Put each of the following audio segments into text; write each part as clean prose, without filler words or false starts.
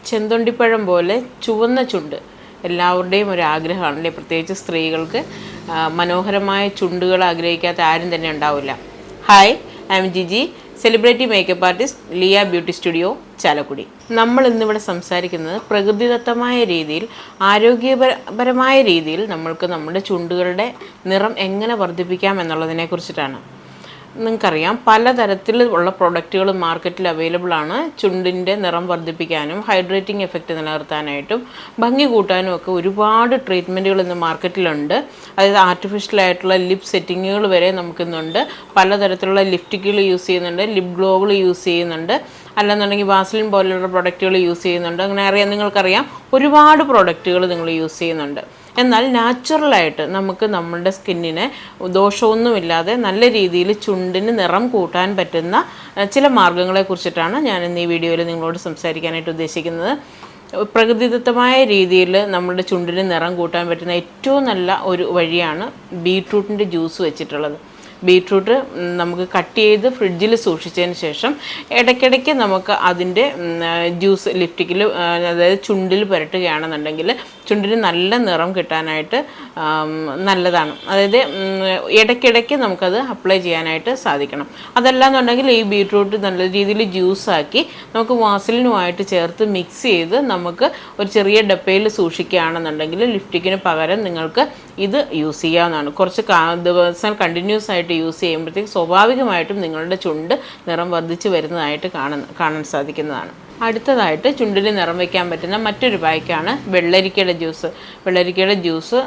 ചെന്തൊണ്ടിപ്പഴം പോലെ ചുവന്ന ചുണ്ട് എല്ലാവരുടെയും ഒരു ആഗ്രഹമാണല്ലേ, പ്രത്യേകിച്ച് സ്ത്രീകൾക്ക് മനോഹരമായ ചുണ്ടുകൾ ആഗ്രഹിക്കാത്ത ആരും തന്നെ ഉണ്ടാവില്ല. Hi, I am Jiji, celebrity makeup artist, Lia beauty studio, Chalakudy. നമ്മൾ ഇന്നിവിടെ സംസാരിക്കുന്നത് പ്രകൃതിദത്തമായ രീതിയിൽ, ആരോഗ്യപരമായ രീതിയിൽ നമ്മൾക്ക് നമ്മുടെ ചുണ്ടുകളുടെ നിറം എങ്ങനെ വർദ്ധിപ്പിക്കാം എന്നുള്ളതിനെ കുറിച്ചിട്ടാണ്. നിങ്ങൾക്കറിയാം, പലതരത്തിലുള്ള പ്രൊഡക്റ്റുകൾ മാർക്കറ്റിൽ അവൈലബിൾ ആണ്. ചുണ്ടിൻ്റെ നിറം വർദ്ധിപ്പിക്കാനും ഹൈഡ്രേറ്റിംഗ് എഫക്റ്റ് നിലനിർത്താനായിട്ടും ഭംഗി കൂട്ടാനും ഒക്കെ ഒരുപാട് ട്രീറ്റ്മെൻറ്റുകൾ ഇന്ന് മാർക്കറ്റിലുണ്ട്. അതായത് ആർട്ടിഫിഷ്യലായിട്ടുള്ള ലിപ് സെറ്റിങ്ങുകൾ വരെ നമുക്കിന്നുണ്ട്. പലതരത്തിലുള്ള ലിപ്സ്റ്റിക്കുകൾ യൂസ് ചെയ്യുന്നുണ്ട്, ലിപ് ഗ്ലോകൾ യൂസ് ചെയ്യുന്നുണ്ട്, അല്ലെന്നുണ്ടെങ്കിൽ വാസലിൻ പോലെയുള്ള പ്രൊഡക്റ്റുകൾ യൂസ് ചെയ്യുന്നുണ്ട്. അങ്ങനെ നിങ്ങൾക്കറിയാം, ഒരുപാട് പ്രൊഡക്റ്റുകൾ നിങ്ങൾ യൂസ് ചെയ്യുന്നുണ്ട്. എന്നാൽ നാച്ചുറലായിട്ട് നമുക്ക് നമ്മുടെ സ്കിന്നിനെ ദോഷമൊന്നുമില്ലാതെ നല്ല രീതിയിൽ ചുണ്ടിന് നിറം കൂട്ടാൻ പറ്റുന്ന ചില മാർഗ്ഗങ്ങളെക്കുറിച്ചിട്ടാണ് ഞാൻ ഇന്ന് ഈ വീഡിയോയിൽ നിങ്ങളോട് സംസാരിക്കാനായിട്ട് ഉദ്ദേശിക്കുന്നത്. പ്രകൃതിദത്തമായ രീതിയിൽ നമ്മുടെ ചുണ്ടിന് നിറം കൂട്ടാൻ പറ്റുന്ന ഏറ്റവും നല്ല ഒരു വഴിയാണ് ബീട്രൂട്ടിൻ്റെ ജ്യൂസ് വെച്ചിട്ടുള്ളത്. ബീട്രൂട്ട് നമുക്ക് കട്ട് ചെയ്ത് ഫ്രിഡ്ജിൽ സൂക്ഷിച്ചതിന് ശേഷം ഇടയ്ക്കിടയ്ക്ക് നമുക്ക് അതിൻ്റെ ജ്യൂസ് ലിപ്സ്റ്റിക്കിൽ, അതായത് ചുണ്ടിൽ പുരട്ടുകയാണെന്നുണ്ടെങ്കിൽ ചുണ്ടിന് നല്ല നിറം കിട്ടാനായിട്ട് നല്ലതാണ്. അതായത് ഇടയ്ക്കിടയ്ക്ക് നമുക്കത് അപ്ലൈ ചെയ്യാനായിട്ട് സാധിക്കണം. അതല്ലാന്നുണ്ടെങ്കിൽ ഈ ബീട്രൂട്ട് നല്ല രീതിയിൽ ജ്യൂസാക്കി നമുക്ക് വാസലിനുമായിട്ട് ചേർത്ത് മിക്സ് ചെയ്ത് നമുക്ക് ഒരു ചെറിയ ഡപ്പയിൽ സൂക്ഷിക്കുകയാണെന്നുണ്ടെങ്കിൽ ലിപ്സ്റ്റിക്കിന് പകരം നിങ്ങൾക്ക് ഇത് യൂസ് ചെയ്യാവുന്നതാണ്. കുറച്ച് ദിവസം കണ്ടിന്യൂസ് ആയിട്ട് യൂസ് ചെയ്യുമ്പോഴത്തേക്ക് സ്വാഭാവികമായിട്ടും നിങ്ങളുടെ ചുണ്ട് നിറം വർദ്ധിച്ച് വരുന്നതായിട്ട് കാണാൻ സാധിക്കുന്നതാണ്. അടുത്തതായിട്ട് ചുണ്ടിന് നിറം വയ്ക്കാൻ പറ്റുന്ന മറ്റൊരു പായ്ക്കാണ് വെള്ളരിക്കയുടെ ജ്യൂസ്. വെള്ളരിക്കയുടെ ജ്യൂസ്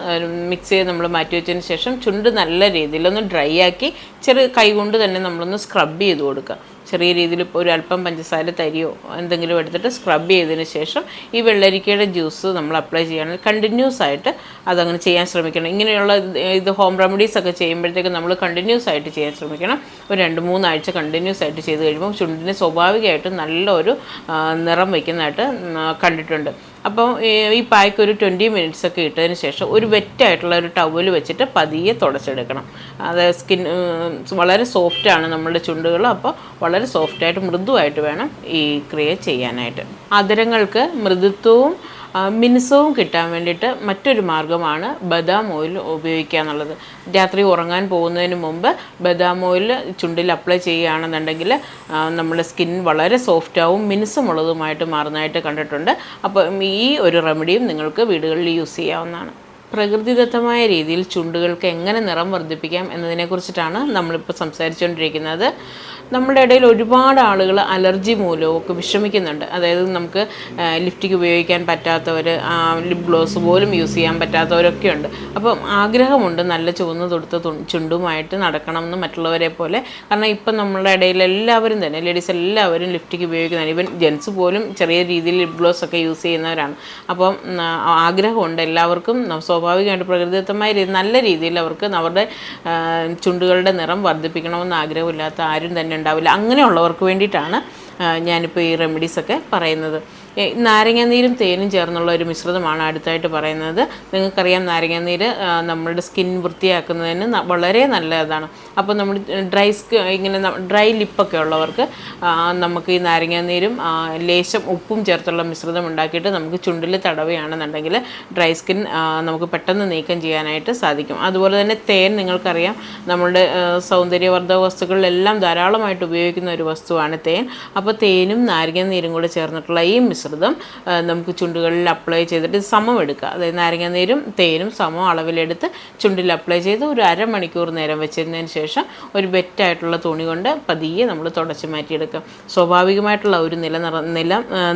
മിക്സ് ചെയ്ത് നമ്മൾ മാറ്റി വെച്ചതിന് ശേഷം ചുണ്ട് നല്ല രീതിയിലൊന്ന് ഡ്രൈ ആക്കി ചെറിയ കൈ കൊണ്ട് തന്നെ നമ്മളൊന്ന് സ്ക്രബ് ചെയ്ത് കൊടുക്കുക. ചെറിയ രീതിയിൽ ഇപ്പോൾ ഒരു അല്പം പഞ്ചസാര തരിയോ എന്തെങ്കിലും എടുത്തിട്ട് സ്ക്രബ് ചെയ്തതിന് ശേഷം ഈ വെള്ളരിക്കയുടെ ജ്യൂസ് നമ്മൾ അപ്ലൈ ചെയ്യുകയാണെങ്കിൽ കണ്ടിന്യൂസ് ആയിട്ട് അതങ്ങനെ ചെയ്യാൻ ശ്രമിക്കണം. ഇങ്ങനെയുള്ള ഇത് ഹോം റെമഡീസ് ഒക്കെ ചെയ്യുമ്പോഴത്തേക്ക് നമ്മൾ കണ്ടിന്യൂസ് ആയിട്ട് ചെയ്യാൻ ശ്രമിക്കണം. ഒരു 2-3 ആഴ്ച കണ്ടിന്യൂസ് ആയിട്ട് ചെയ്ത് കഴിയുമ്പോൾ ചുണ്ടിന് സ്വാഭാവികമായിട്ടും നല്ലൊരു നിറം വയ്ക്കുന്നതായിട്ട് കണ്ടിട്ടുണ്ട്. അപ്പോൾ ഈ പായ്ക്ക് ഒരു 20 മിനിറ്റ്സ് ഒക്കെ ഇട്ടതിന് ശേഷം ഒരു വെറ്റായിട്ടുള്ള ഒരു ടവൽ വെച്ചിട്ട് പതിയെ തുടച്ചെടുക്കണം. അതായത് സ്കിൻ വളരെ സോഫ്റ്റാണ് നമ്മുടെ ചുണ്ടുകൾ. അപ്പോൾ വളരെ സോഫ്റ്റായിട്ട് മൃദുവായിട്ട് വേണം ഈ ക്രിയ ചെയ്യാനായിട്ട്. അധരങ്ങൾക്ക് മൃദുത്വവും മിനുസവും കിട്ടാൻ വേണ്ടിയിട്ട് മറ്റൊരു മാർഗ്ഗമാണ് ബദാം ഓയിൽ ഉപയോഗിക്കുക എന്നുള്ളത്. രാത്രി ഉറങ്ങാൻ പോകുന്നതിന് മുമ്പ് ബദാം ഓയിൽ ചുണ്ടിൽ അപ്ലൈ ചെയ്യുകയാണെന്നുണ്ടെങ്കിൽ നമ്മുടെ സ്കിൻ വളരെ സോഫ്റ്റാവും മിനുസമുള്ളതുമായിട്ട് മാറുന്നതായിട്ട് കണ്ടിട്ടുണ്ട്. അപ്പോൾ ഈ ഒരു റെമഡിയും നിങ്ങൾക്ക് വീടുകളിൽ യൂസ് ചെയ്യാവുന്നതാണ്. പ്രകൃതിദത്തമായ രീതിയിൽ ചുണ്ടുകൾക്ക് എങ്ങനെ നിറം വർദ്ധിപ്പിക്കാം എന്നതിനെക്കുറിച്ചിട്ടാണ് നമ്മളിപ്പോൾ സംസാരിച്ചുകൊണ്ടിരിക്കുന്നത്. നമ്മുടെ ഇടയിൽ ഒരുപാട് ആളുകൾ അലർജി മൂലമൊക്കെ വിഷമിക്കുന്നുണ്ട്. അതായത് നമുക്ക് ലിപ്സ്റ്റിക് ഉപയോഗിക്കാൻ പറ്റാത്തവർ, ലിപ് ഗ്ലോസ് പോലും യൂസ് ചെയ്യാൻ പറ്റാത്തവരൊക്കെ ഉണ്ട്. അപ്പം ആഗ്രഹമുണ്ട് നല്ല ചുവന്ന് തൊടുത്ത ചുണ്ടുമായിട്ട് നടക്കണം എന്ന് മറ്റുള്ളവരെ പോലെ. കാരണം ഇപ്പം നമ്മളുടെ ഇടയിൽ എല്ലാവരും തന്നെ, ലേഡീസ് എല്ലാവരും ലിപ്സ്റ്റിക് ഉപയോഗിക്കുന്നതാണ്. ഈവൻ ജെൻസ് പോലും ചെറിയ രീതിയിൽ ലിപ് ഗ്ലോസ് ഒക്കെ യൂസ് ചെയ്യുന്നവരാണ്. അപ്പം ആഗ്രഹമുണ്ട് എല്ലാവർക്കും സ്വാഭാവികമായിട്ട് പ്രകൃതിദത്തമായ രീതി നല്ല രീതിയിൽ അവർക്ക് അവരുടെ ചുണ്ടുകളുടെ നിറം വർദ്ധിപ്പിക്കണമെന്ന് ആഗ്രഹമില്ലാത്ത ആരും തന്നെ ഉണ്ടാവില്ല. അങ്ങനെയുള്ളവർക്ക് വേണ്ടിയിട്ടാണ് ഞാനിപ്പോൾ ഈ റെമഡീസൊക്കെ പറയുന്നത്. നാരങ്ങാനീരും തേനും ചേർന്നുള്ള ഒരു മിശ്രിതമാണ് അടുത്തായിട്ട് പറയുന്നത്. നിങ്ങൾക്കറിയാം, നാരങ്ങാനീര് നമ്മളുടെ സ്കിൻ വൃത്തിയാക്കുന്നതിന് വളരെ നല്ലതാണ്. അപ്പോൾ നമ്മൾ ഇങ്ങനെ ഡ്രൈ ലിപ്പൊക്കെ ഉള്ളവർക്ക് നമുക്ക് ഈ നാരങ്ങാനീരും ലേശം ഉപ്പും ചേർത്തുള്ള മിശ്രിതം ഉണ്ടാക്കിയിട്ട് നമുക്ക് ചുണ്ടിൽ തടവുകയാണെന്നുണ്ടെങ്കിൽ ഡ്രൈ സ്കിൻ നമുക്ക് പെട്ടെന്ന് നീക്കം ചെയ്യാനായിട്ട് സാധിക്കും. അതുപോലെ തന്നെ തേൻ, നിങ്ങൾക്കറിയാം, നമ്മളുടെ സൗന്ദര്യവർദ്ധക വസ്തുക്കളിലെല്ലാം ധാരാളമായിട്ട് ഉപയോഗിക്കുന്ന ഒരു വസ്തുവാണ് തേൻ. അപ്പോൾ തേനും നാരങ്ങാനീരും കൂടെ ചേർന്നിട്ടുള്ള ഈ മിശ്രിതം നമുക്ക് ചുണ്ടുകളിൽ അപ്ലൈ ചെയ്തിട്ട് സമം എടുക്കുക. അതായത് നാരങ്ങാനീരും തേനും സമം അളവിലെടുത്ത് ചുണ്ടിൽ അപ്ലൈ ചെയ്ത് ഒരു അരമണിക്കൂർ നേരം വെച്ചിരുന്നതിന് ശേഷം ഒരു വെറ്റായിട്ടുള്ള തുണി കൊണ്ട് പതിയെ നമ്മൾ തുടച്ച് മാറ്റിയെടുക്കുക. സ്വാഭാവികമായിട്ടുള്ള ഒരു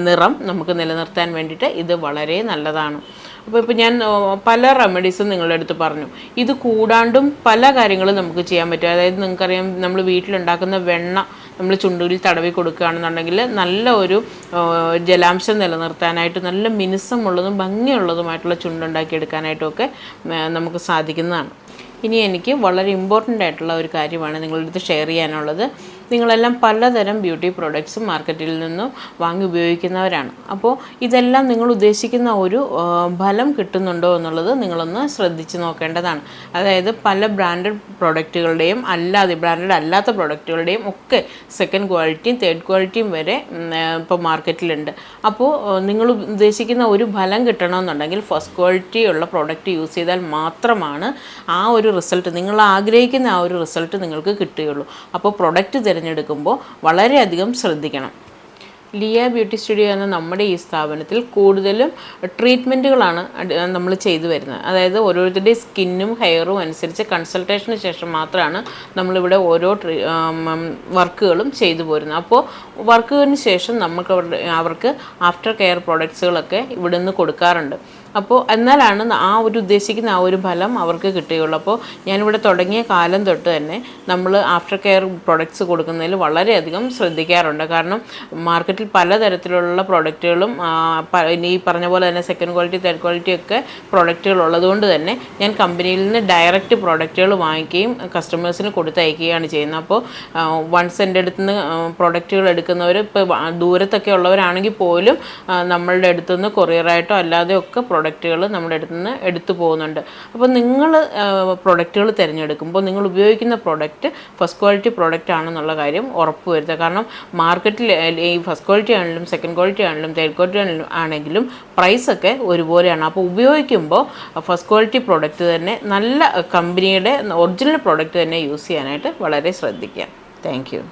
നിറം നമുക്ക് നിലനിർത്താൻ വേണ്ടിയിട്ട് ഇത് വളരെ നല്ലതാണ്. അപ്പോൾ ഞാൻ പല റെമഡീസും നിങ്ങളുടെ അടുത്ത് പറഞ്ഞു. ഇത് കൂടാണ്ടും പല കാര്യങ്ങളും നമുക്ക് ചെയ്യാൻ പറ്റും. അതായത് നിങ്ങൾക്കറിയാം, നമ്മൾ വീട്ടിലുണ്ടാക്കുന്ന വെണ്ണ നമ്മൾ ചുണ്ടുകളിൽ തടവി കൊടുക്കുകയാണെന്നുണ്ടെങ്കിൽ നല്ല ഒരു ജലാംശം നിലനിർത്താനായിട്ട് നല്ല മിനുസമുള്ളതും ഭംഗിയുള്ളതുമായിട്ടുള്ള ചുണ്ടുണ്ടാക്കിയെടുക്കാനായിട്ടുമൊക്കെ നമുക്ക് സാധിക്കുന്നതാണ്. ഇനി എനിക്ക് വളരെ ഇമ്പോർട്ടൻ്റ് ആയിട്ടുള്ള ഒരു കാര്യമാണ് നിങ്ങളുടെ അടുത്ത് ഷെയർ ചെയ്യാനുള്ളത്. നിങ്ങളെല്ലാം പലതരം ബ്യൂട്ടി പ്രോഡക്ട്സ് മാർക്കറ്റിൽ നിന്നും വാങ്ങി ഉപയോഗിക്കുന്നവരാണ്. അപ്പോൾ ഇതെല്ലാം നിങ്ങൾ ഉദ്ദേശിക്കുന്ന ഒരു ഫലം കിട്ടുന്നുണ്ടോ എന്നുള്ളത് നിങ്ങളൊന്ന് ശ്രദ്ധിച്ച് നോക്കേണ്ടതാണ്. അതായത് പല ബ്രാൻഡഡ് പ്രോഡക്റ്റുകളുടെയും ബ്രാൻഡഡ് അല്ലാത്ത പ്രോഡക്റ്റുകളുടെയും ഒക്കെ സെക്കൻഡ് ക്വാളിറ്റിയും തേർഡ് ക്വാളിറ്റിയും വരെ ഇപ്പോൾ മാർക്കറ്റിലുണ്ട്. അപ്പോൾ നിങ്ങൾ ഉദ്ദേശിക്കുന്ന ഒരു ഫലം കിട്ടണമെന്നുണ്ടെങ്കിൽ ഫസ്റ്റ് ക്വാളിറ്റി ഉള്ള പ്രോഡക്റ്റ് യൂസ് ചെയ്താൽ മാത്രമാണ് ആ ഒരു റിസൾട്ട്, നിങ്ങൾ ആഗ്രഹിക്കുന്ന ആ ഒരു റിസൾട്ട് നിങ്ങൾക്ക് കിട്ടുകയുള്ളൂ. അപ്പോൾ പ്രൊഡക്റ്റ് തിരഞ്ഞെടുക്കുമ്പോൾ വളരെയധികം ശ്രദ്ധിക്കണം. ലിയ ബ്യൂട്ടി സ്റ്റുഡിയോ എന്ന നമ്മുടെ ഈ സ്ഥാപനത്തിൽ കൂടുതലും ട്രീറ്റ്മെൻറ്റുകളാണ് നമ്മൾ ചെയ്തു വരുന്നത്. അതായത് ഓരോരുത്തരുടെയും സ്കിന്നും ഹെയറും അനുസരിച്ച് കൺസൾട്ടേഷന് ശേഷം മാത്രമാണ് നമ്മളിവിടെ ഓരോ വർക്കുകളും ചെയ്തു പോരുന്നത്. അപ്പോൾ വർക്കുകളിന് ശേഷം അവർക്ക് ആഫ്റ്റർ കെയർ പ്രോഡക്ട്സുകളൊക്കെ ഇവിടെ നിന്ന് കൊടുക്കാറുണ്ട്. അപ്പോൾ എന്നാലാണ് ആ ഒരു ഉദ്ദേശിക്കുന്ന ആ ഒരു ഫലം അവർക്ക് കിട്ടുകയുള്ളൂ. അപ്പോൾ ഞാനിവിടെ തുടങ്ങിയ കാലം തൊട്ട് തന്നെ നമ്മൾ ആഫ്റ്റർ കെയർ പ്രൊഡക്ട്സ് കൊടുക്കുന്നതിൽ വളരെയധികം ശ്രദ്ധിക്കാറുണ്ട്. കാരണം മാർക്കറ്റിൽ പലതരത്തിലുള്ള പ്രൊഡക്റ്റുകളും ഈ പറഞ്ഞ പോലെ തന്നെ സെക്കൻഡ് ക്വാളിറ്റി തേർഡ് ക്വാളിറ്റി ഒക്കെ പ്രൊഡക്റ്റുകൾ ഉള്ളതുകൊണ്ട് തന്നെ ഞാൻ കമ്പനിയിൽ നിന്ന് ഡയറക്റ്റ് പ്രൊഡക്റ്റുകൾ വാങ്ങിക്കുകയും കസ്റ്റമേഴ്സിന് കൊടുത്തയക്കുകയാണ് ചെയ്യുന്നത്. അപ്പോൾ വൺസ് എൻ്റെ അടുത്ത് നിന്ന് പ്രൊഡക്റ്റുകൾ എടുക്കുന്നവർ ഇപ്പോൾ ദൂരത്തൊക്കെ ഉള്ളവരാണെങ്കിൽ പോലും നമ്മളുടെ അടുത്തുനിന്ന് കൊറിയറായിട്ടോ അല്ലാതെയോ ഒക്കെ പ്രൊഡക്റ്റുകൾ നമ്മുടെ അടുത്ത് നിന്ന് എടുത്തു പോകുന്നുണ്ട്. അപ്പോൾ നിങ്ങൾ പ്രൊഡക്റ്റുകൾ തിരഞ്ഞെടുക്കുമ്പോൾ നിങ്ങൾ ഉപയോഗിക്കുന്ന പ്രൊഡക്റ്റ് ഫസ്റ്റ് ക്വാളിറ്റി പ്രൊഡക്റ്റ് ആണെന്നുള്ള കാര്യം ഉറപ്പ് വരുത്തുക. കാരണം മാർക്കറ്റിൽ ഈ ഫസ്റ്റ് ക്വാളിറ്റി ആണെങ്കിലും സെക്കൻഡ് ക്വാളിറ്റി ആണെങ്കിലും തേർഡ് ക്വാളിറ്റി ആണെങ്കിലും പ്രൈസൊക്കെ ഒരുപോലെയാണ്. അപ്പോൾ ഉപയോഗിക്കുമ്പോൾ ഫസ്റ്റ് ക്വാളിറ്റി പ്രൊഡക്റ്റ് തന്നെ നല്ല കമ്പനിയുടെ ഒറിജിനൽ പ്രൊഡക്റ്റ് തന്നെ യൂസ് ചെയ്യാനായിട്ട് വളരെ ശ്രദ്ധിക്കുക. Thank you.